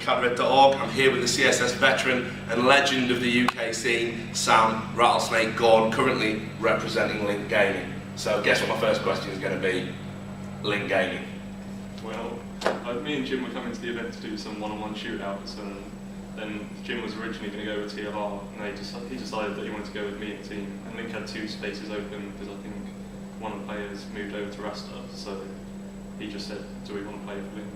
cadred.org. I'm here with the CSS veteran and legend of the UK scene, Sam RattlesnK Gawn, currently representing RattlesnK Gaming. So guess what my first question is going to be? RattlesnK Gaming. Well, me and Jim were coming to the event to do some one-on-one shootouts, and then Jim was originally going to go with TLR, and he decided that he wanted to go with me and the team. And Link had 2 spaces open because I think one of the players moved over to Rasta, so he just said, do we want to play for Link?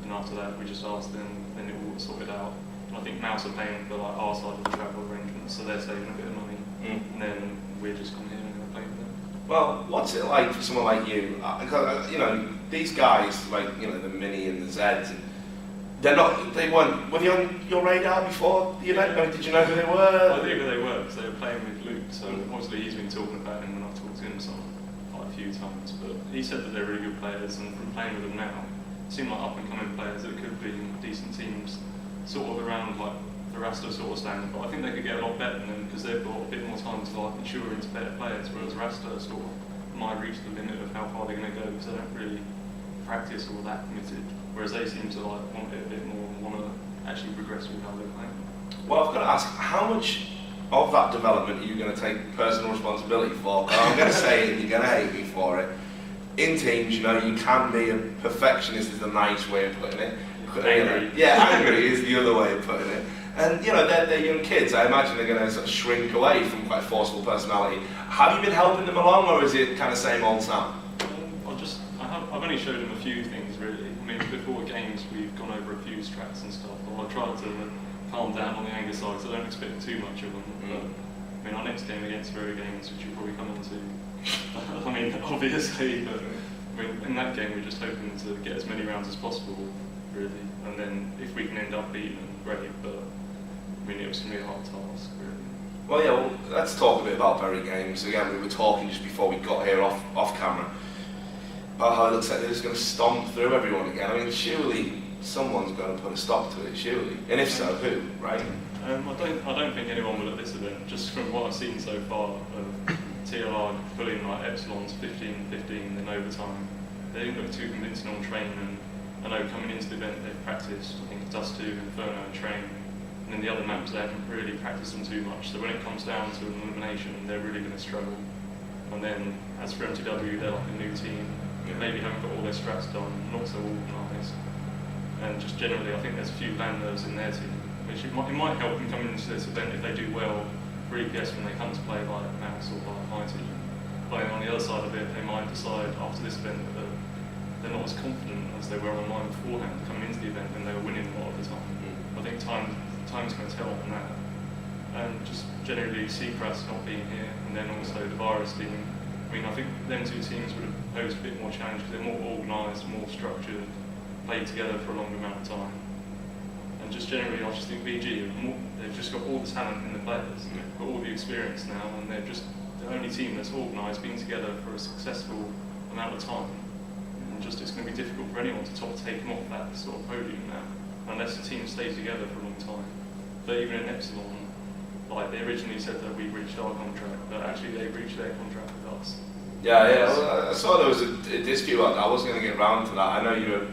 And after that we just asked them, then it all sorted out. And I think Mouse are paying for like our side of the travel arrangements, so they're saving a bit of money. And then we're just coming here and going to play with them. Well, what's it like for someone like you? You know, these guys, like, you know, the Mini and the Zeds, were they on your radar before the event? I mean, did you know who they were? I knew who they were because they were playing with Luke, so obviously he's been talking about him when I've talked to him quite a few times, but he said that they're really good players, and from playing with them now, it seem like up-and-coming players that could be decent teams, sort of around like the Rasta sort of standard, but I think they could get a lot better than them because they've got a bit more time to like mature into better players, whereas Rasta sort of might reach the limit of how far they're going to go because they don't really practice or that committed, whereas they seem to like want it a bit more and want to actually progress with how they're playing. Well, I've got to ask, how much of that development are you going to take personal responsibility for? I'm going to say it and you're going to hate me for it. In teams, you know, you can be a perfectionist is the nice way of putting it. Angry. Yeah, angry is the other way of putting it. And, you know, they're young kids. I imagine they're going to sort of shrink away from quite forceful personality. Have you been helping them along, or is it kind of same old Sam? I've only showed them a few things really. I mean, before games we've gone over a few strats and stuff, but I've tried to calm down on the anger side, so I don't expect too much of them. But, I mean, our next game against VeryGames, which you'll probably come on to, I mean, obviously, but I mean, in that game we're just hoping to get as many rounds as possible, really, and then if we can end up beating them, great, but I mean, it was going to be a hard task, really. Well, yeah, well, let's talk a bit about VeryGames. Again, we were talking just before we got here off camera about how it looks like they're just going to stomp through everyone again. I mean, surely someone's going to put a stop to it, surely. And if so, who, right? I don't think anyone will at this event, just from what I've seen so far of TLR pulling like Epsilons 15-15 in overtime. They didn't look too convincing on train, and I know coming into the event they've practiced, I think Dust 2, Inferno and Train, and then the other maps they haven't really practiced them too much, so when it comes down to an elimination they're really going to struggle. And then as for MTW, they're like a new team, maybe haven't got all their strats done, not so organised, and just generally I think there's a few land nerves in their team, which it might help them coming into this event if they do well for EPS when they come to play like Mouse or like my team. But on the other side of it, they might decide after this event that they're not as confident as they were online beforehand coming into the event when they were winning a lot of the time. I think time's going to tell on that. And just generally Seacrest not being here, and then also the Virus team. I mean, I think them 2 teams would have posed a bit more challenge because they're more organised, more structured, played together for a longer amount of time. And just generally, I just think VG, they've just got all the talent in the players, got all the experience now, and they're just the only team that's organised, been together for a successful amount of time. And just it's going to be difficult for anyone to take them off that sort of podium now, unless the team stays together for a long time. But even in Epsilon, like they originally said that we reached our contract, but actually they reached their contract with us. Yeah. Well, I saw there was a dispute about that. I wasn't going to get round to that. I know you were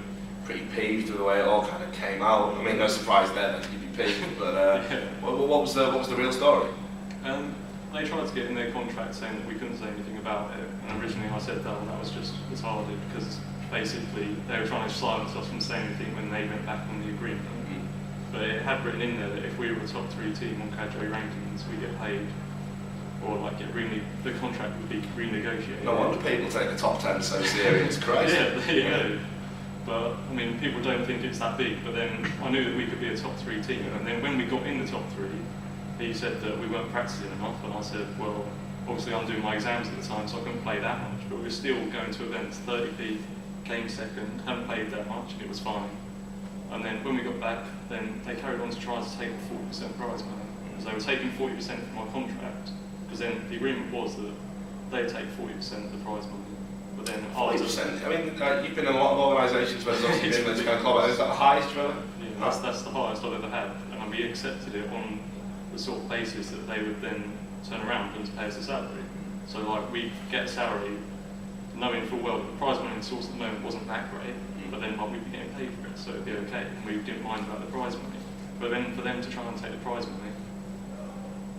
pretty peeved with the way it all kind of came out. I mean, no surprise there that you'd be peeved, but what was the real story? They tried to get in their contract saying that we couldn't say anything about it, and originally I said that, and that was just retarded because basically they were trying to silence us from saying anything when they went back on the agreement. But it had written in there that if we were a top 3 team on Cadre rankings, we get paid, or like the contract would be renegotiated. No wonder people take the top 10 so serious, Christ. Yeah, there you go. But I mean, people don't think it's that big. But then I knew that we could be a top 3 team, and then when we got in the top 3, he said that we weren't practicing enough, and I said, well, obviously I'm doing my exams at the time, so I couldn't play that much. But we were still going to events, 30p, came second, hadn't played that much, and it was fine. And then when we got back, then they carried on to try to take the 40% prize money. Because they were taking 40% from my contract, because then the agreement was that they'd take 40% of the prize money. But then 40%? I mean, you've been in a lot of organisations where there's obviously been this kind of club. Is that the highest you've ever? Yeah, that's the highest I've ever had. And we accepted it on the sort of basis that they would then turn around and pay us a salary. So like, we get a salary knowing full well that the prize money source at the moment wasn't that great. but then like, we'd be getting paid for it, so it'd be okay, and we didn't mind about the prize money. But then for them to try and take the prize money,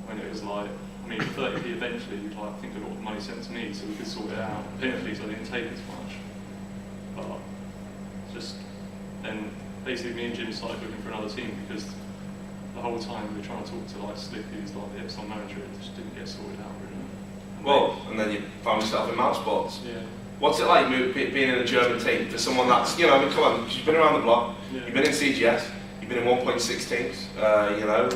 when it was like, I mean, 30p eventually, like, I think a lot of the money sent to me so we could sort it out. Apparently, so I didn't take as much. But just, then basically me and Jim started looking for another team because the whole time we were trying to talk to like Slick, who's like the Epsilon manager, it just didn't get sorted out really. And then you found yourself in mouse sports. Yeah. What's it like being in a German team for someone that's, you know, I mean, come on, you've been around the block, Yeah. you've been in CGS, you've been in 1.6 teams, you know,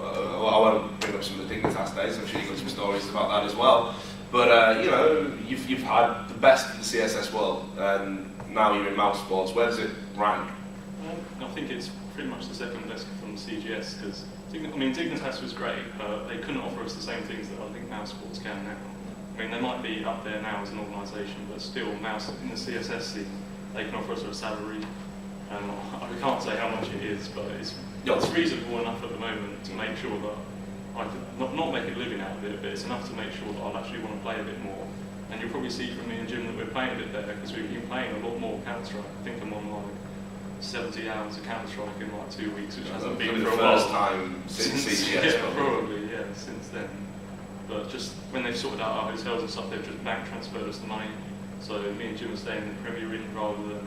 I won't bring up some of the Dignitas days, I'm sure you've got some stories about that as well, but you know, you've had the best of the CSS world, and now you're in mouse sports. Where does it rank? I think it's pretty much the second best from CGS, because, I mean, Dignitas was great, but they couldn't offer us the same things that I think mouse sports can now. I mean, they might be up there now as an organisation, but still, mouse in the CSS scene, they can offer us a salary. I can't say how much it is, but it's reasonable enough at the moment to make sure that I could not make a living out of it, but it's enough to make sure that I'll actually want to play a bit more. And you'll probably see from me and Jim that we're playing a bit better because we've been playing a lot more Counter-Strike. I think I'm on like 70 hours of Counter-Strike in like 2 weeks, which hasn't been for a while. The first time since CGS, yeah, probably, yeah, since then. But just when they've sorted out our hotels and stuff, they've just bank transferred us the money. So me and Jim are staying in the Premier Inn rather than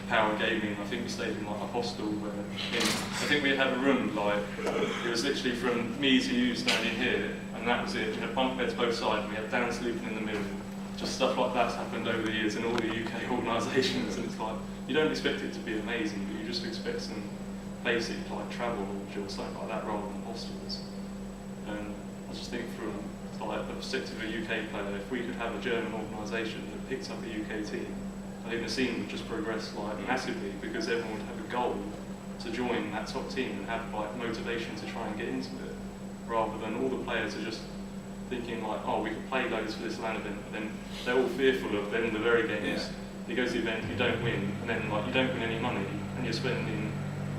Power Gaming. I think we stayed in like a hostel where I think we had a room like it was literally from me to you standing here, and that was it. We had bunk beds both sides. We had Dan sleeping in the middle. Just stuff like that's happened over the years in all the UK organisations, and it's like you don't expect it to be amazing, but you just expect some basic like travel or something like that rather than hostels. And I just think from like the perspective of a UK player, if we could have a German organisation that picked up a UK team, I think the scene would just progress like massively because everyone would have a goal to join that top team and have like motivation to try and get into it, rather than all the players are just thinking like, oh, we could play loads for this LAN event, but then they're all fearful of then the VeryGames. Yeah. You go to the event, you don't win, and then like you don't win any money, and you're spending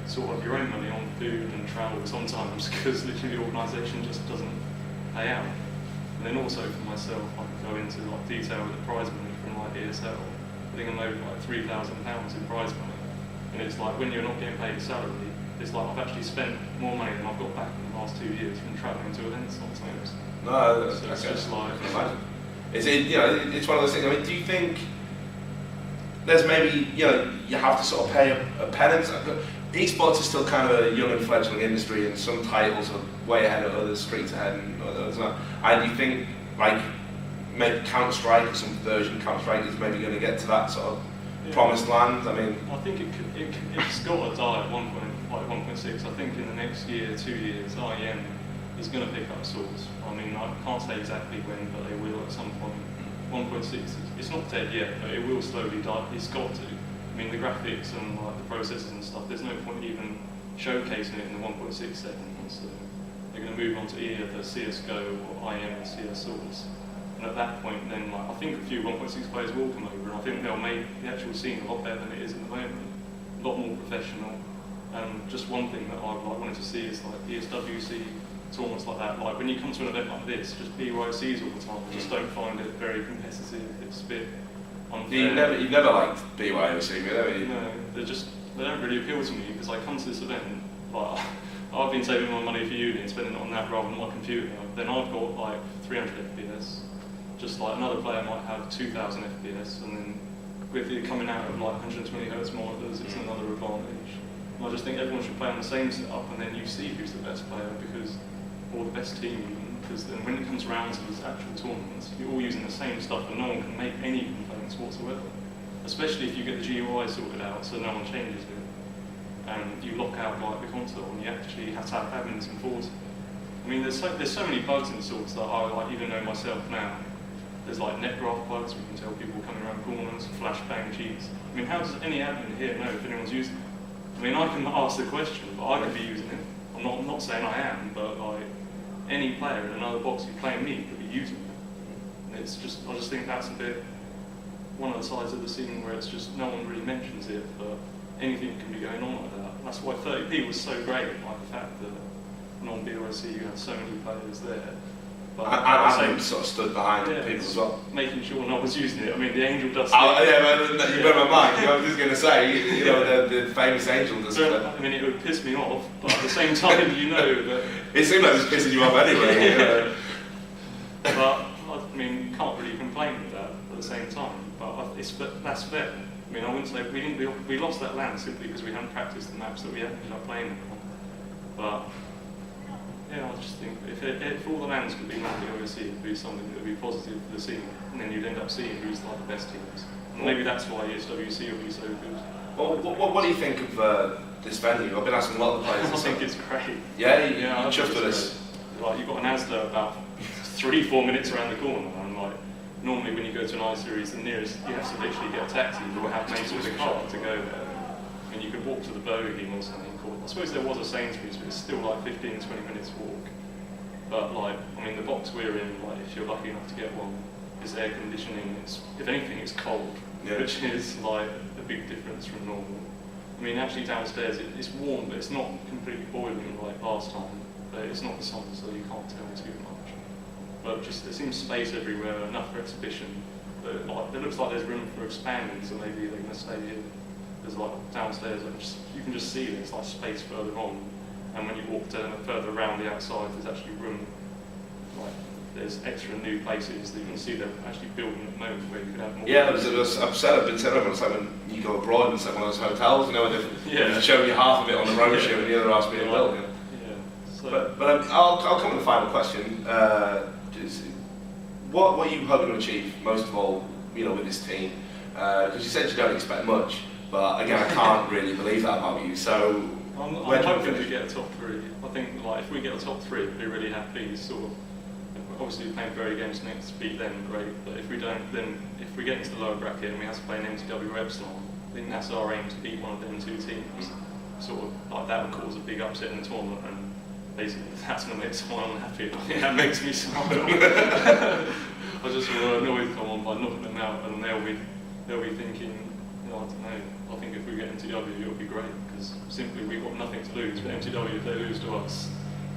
sort of your own money on food and travel sometimes because literally the organisation just doesn't pay out. And then also for myself, I can go into like detail with the prize money from like ESL. I think I'm owed like £3,000 in prize money, and it's like when you're not getting paid a salary, it's like I've actually spent more money than I've got back in the last 2 years from travelling to events sometimes. No, so it's just like it's you know, it's one of those things. I mean, do you think there's maybe, you know, you have to sort of pay a penance? Esports is still kind of a young and fledgling industry, and some titles are way ahead of others, streets ahead, and others not. And you think like maybe Counter-Strike or some version of Counter-Strike is maybe going to get to that sort of promised land? I mean, I think it's got to die at 1.6. I think in the next year, 2 years, IEM is going to pick up Source. I mean, I can't say exactly when, but they will at some point. 1.6, it's not dead yet, but it will slowly die. It's got to. I mean, the graphics and like the processors and stuff, there's no point even showcasing it in the 1.6 segment. So they're going to move on to either the CSGO or IEM and CS Source. And at that point, then like, I think a few 1.6 players will come over, and I think they'll make the actual scene a lot better than it is at the moment. A lot more professional. And just one thing that I've like, wanted to see is like ESWC tournaments like that. Like when you come to an event like this, just BYCs all the time. I just don't find it very competitive. It's a bit unfair. you've never liked BYOC, have you? No, they don't really appeal to me because I come to this event, like I've been saving my money for uni and spending it on that rather than my computer. Then I've got like 300 FPS. Just like another player might have 2,000 FPS, and then with it coming out of like 120 Hz monitors, it's another advantage. And I just think everyone should play on the same setup, and then you see who's the best player, because or the best team even, because then when it comes around to these actual tournaments, you're all using the same stuff, and no one can make any complaints whatsoever. Especially if you get the GUI sorted out, so no one changes it, and you lock out like the console, and you actually have to have admins enforce it. I mean, there's so many bugs in Source that I like even know myself now. There's like net graph bugs, we can tell people coming around corners, flashbang cheats. I mean, how does any admin here know if anyone's using it? I mean, I can ask the question, but I could be using it. I'm not saying I am, but like any player in another box who's playing me could be using it. And it's just, I just think that's a bit one of the sides of the scene where it's just no one really mentions it, but anything can be going on like that. That's why 30p was so great, like the fact that non-BOSC you had so many players there. But I sort of stood behind people as well. Making sure no one's using it. I mean, the angel does. You read my mind. I was just going to say, you know, the famous angel does. I mean, it would piss me off, but at the same time, you know that. It seemed like it was pissing you off anyway. You know. But I mean, you can't really complain with that at the same time. But that's fair. I mean, I wouldn't say we lost that land simply because we hadn't practiced the maps that we ended up playing on. But yeah, I just think if all the lands could be mapped in OSC, it'd be something that would be positive for the scene, and then you'd end up seeing who's like the best teams. And maybe that's why SWC will be so good. Well, what do you think of this venue? I've been asking a lot of the players. I think it's great. Yeah, you chuffed with this. Like, you've got an Asda about 3-4 minutes around the corner, and like normally when you go to an I-Series, the nearest you have to literally get a taxi or have mates with a car to go there. And you could walk to the VeryGames or something. I suppose there was a Sainsbury's, but it's still like 15-20 minutes walk. But like, I mean, the box we're in, like, if you're lucky enough to get one, is air conditioning. If anything, it's cold, which is like a big difference from normal. I mean, actually downstairs it's warm, but it's not completely boiling like last time. But it's not the summer, so you can't tell too much. But just there seems space everywhere, enough for exhibition. But like, it looks like there's room for expanding, so maybe they're going to stay here. There's like downstairs, you can just see there's like space further on, and when you walk further around the outside, there's actually room. Like there's extra new places that you can see they're actually building at the moment where you could have more. Yeah, I've been telling everyone, it's like when you go abroad and it's like one of those hotels, you know, they've shown you half of it on the brochure and the other half's being built. So. But I'll come with the final question. What are you hoping to achieve most of all, you know, with this team? Because you said you don't expect much. But again, I can't really believe that about you. So I'm hoping to get a top 3. I think like if we get a top 3, I'd be really happy. Sort of, obviously playing VeryGames next, beat them, great. But if we don't, then if we get into the lower bracket and we have to play an MTW or Epsilon, I think that's our aim, to beat one of them 2 teams. Sort of like that would cause a big upset in the tournament, and basically that's going to make someone unhappy. I think that makes me smile. I just want to annoy someone by knocking them out, and they'll be thinking, I don't know. I think if we get MTW, it'll be great, because simply we've got nothing to lose. But MTW, if they lose to us,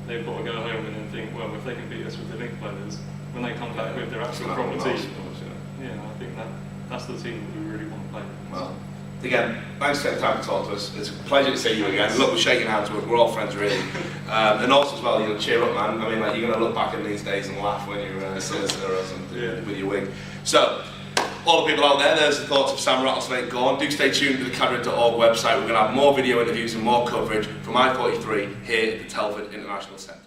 they've got to go home and then think, well, if they can beat us with the link players, when they come back with their actual proper team, I think that's the team that we really want to play. Well, again, thanks for taking the time to talk to us. It's a pleasure to see you again. Look, we're shaking hands. We're all friends, really. And also as well, you know, cheer up, man. I mean, like, you're going to look back in these days and laugh when you're solicitor or something with your wig. So. All the people out there, there's the thoughts of Sam RattlesnK Gawn. Do stay tuned to the cadre.org website. We're going to have more video interviews and more coverage from i43 here at the Telford International Centre.